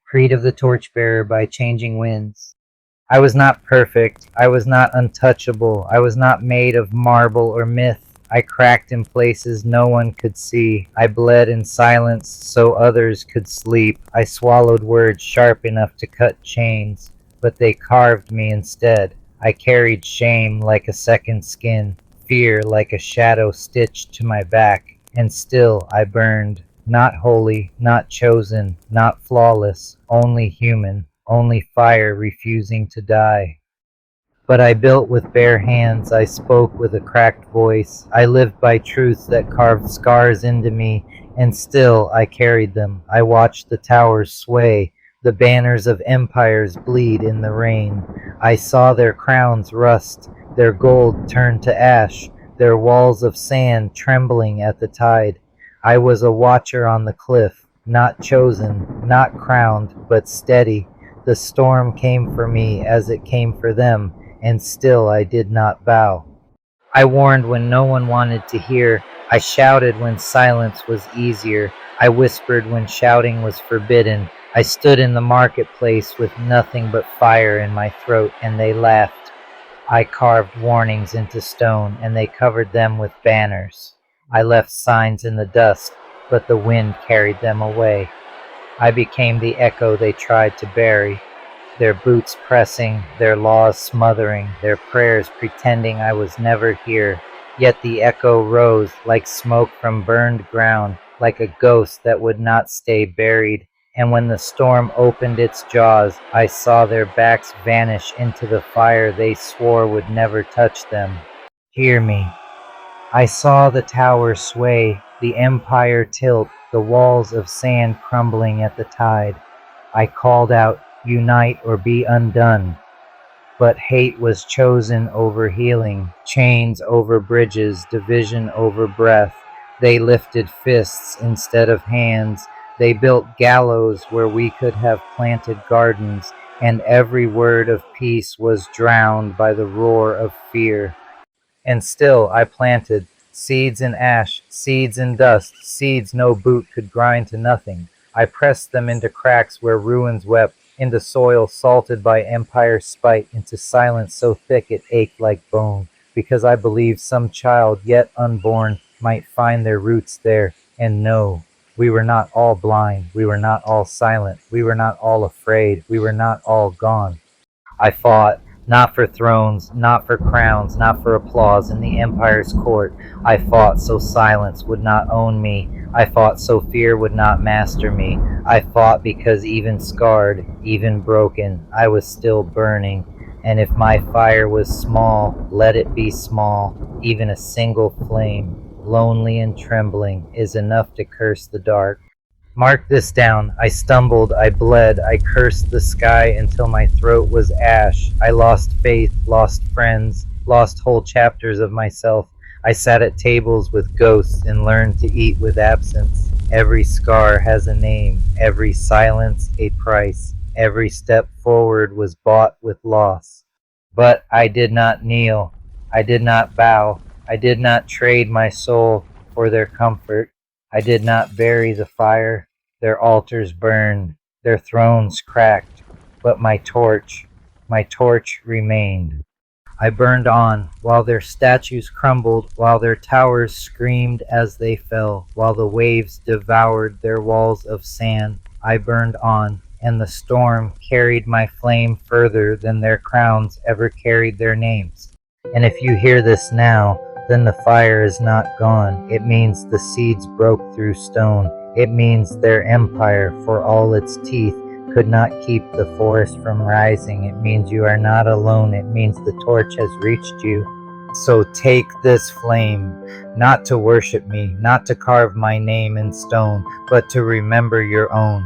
Creed of the Torchbearer by Changing Winds. I was not perfect. I was not untouchable. I was not made of marble or myth. I cracked in places no one could see. I bled in silence so others could sleep. I swallowed words sharp enough to cut chains, but they carved me instead. I carried shame like a second skin, fear like a shadow stitched to my back, and still I burned. Not holy, not chosen, not flawless, only human, only fire refusing to die. But I built with bare hands, I spoke with a cracked voice, I lived by truths that carved scars into me, and still I carried them. I watched the towers sway, the banners of empires bleed in the rain. I saw their crowns rust, their gold turn to ash, their walls of sand trembling at the tide. I was a watcher on the cliff, not chosen, not crowned, but steady. The storm came for me as it came for them, and still I did not bow. I warned when no one wanted to hear. I shouted when silence was easier. I whispered when shouting was forbidden. I stood in the marketplace with nothing but fire in my throat, and they laughed. I carved warnings into stone, and they covered them with banners. I left signs in the dust, but the wind carried them away. I became the echo they tried to bury, their boots pressing, their laws smothering, their prayers pretending I was never here. Yet the echo rose like smoke from burned ground, like a ghost that would not stay buried. And when the storm opened its jaws, I saw their backs vanish into the fire they swore would never touch them. Hear me. I saw the tower sway, the empire tilt, the walls of sand crumbling at the tide. I called out, unite or be undone. But hate was chosen over healing, chains over bridges, division over breath. They lifted fists instead of hands. They built gallows where we could have planted gardens, and every word of peace was drowned by the roar of fear. And still I planted, seeds in ash, seeds in dust, seeds no boot could grind to nothing. I pressed them into cracks where ruins wept, into soil salted by empire's spite, into silence so thick it ached like bone, because I believed some child yet unborn might find their roots there. And no, we were not all blind, we were not all silent, we were not all afraid, we were not all gone. I fought, not for thrones, not for crowns, not for applause in the empire's court. I fought so silence would not own me. I fought so fear would not master me. I fought because even scarred, even broken, I was still burning. And if my fire was small, let it be small. Even a single flame, lonely and trembling, is enough to curse the dark. Mark this down. I stumbled, I bled, I cursed the sky until my throat was ash. I lost faith, lost friends, lost whole chapters of myself. I sat at tables with ghosts and learned to eat with absence. Every scar has a name, every silence a price. Every step forward was bought with loss. But I did not kneel, I did not bow, I did not trade my soul for their comfort. I did not bury the fire. Their altars burned, their thrones cracked, but my torch remained. I burned on, while their statues crumbled, while their towers screamed as they fell, while the waves devoured their walls of sand. I burned on, and the storm carried my flame further than their crowns ever carried their names. And if you hear this now, then the fire is not gone. It means the seeds broke through stone. It means their empire, for all its teeth, could not keep the forest from rising. It means you are not alone. It means the torch has reached you. So take this flame, not to worship me, not to carve my name in stone, but to remember your own.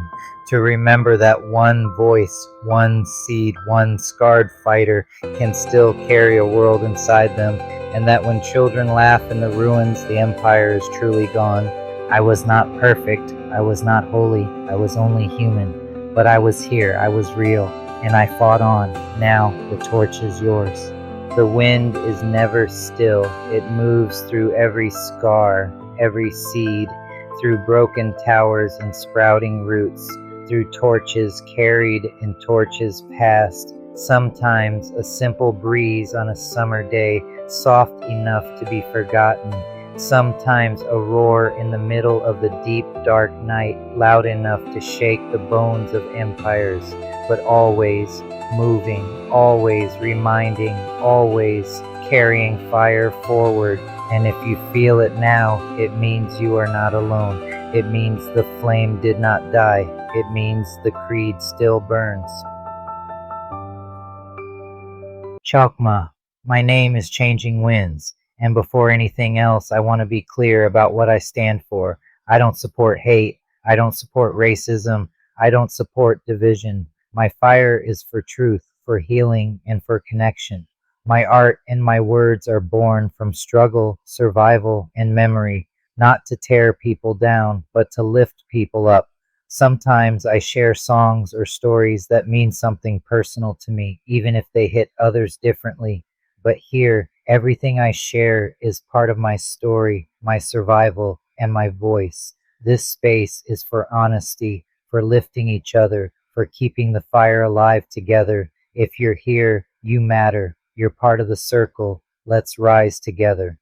To remember that one voice, one seed, one scarred fighter can still carry a world inside them, and that when children laugh in the ruins, the empire is truly gone. I was not perfect, I was not holy, I was only human, but I was here, I was real, and I fought on. Now the torch is yours. The wind is never still, it moves through every scar, every seed, through broken towers and sprouting roots. through torches carried and torches passed. Sometimes a simple breeze on a summer day, soft enough to be forgotten. Sometimes a roar in the middle of the deep dark night, loud enough to shake the bones of empires, but always moving, always reminding, always carrying fire forward. And if you feel it now, it means you are not alone. It means the flame did not die. It means the creed still burns. Chalkma, my name is Changing Winds, and before anything else, I want to be clear about what I stand for. I don't support hate. I don't support racism. I don't support division. My fire is for truth, for healing, and for connection. My art and my words are born from struggle, survival, and memory, not to tear people down, but to lift people up. Sometimes I share songs or stories that mean something personal to me, even if they hit others differently. But here, everything I share is part of my story, my survival, and my voice. This space is for honesty, for lifting each other, for keeping the fire alive together. If you're here, you matter. You're part of the circle. Let's rise together.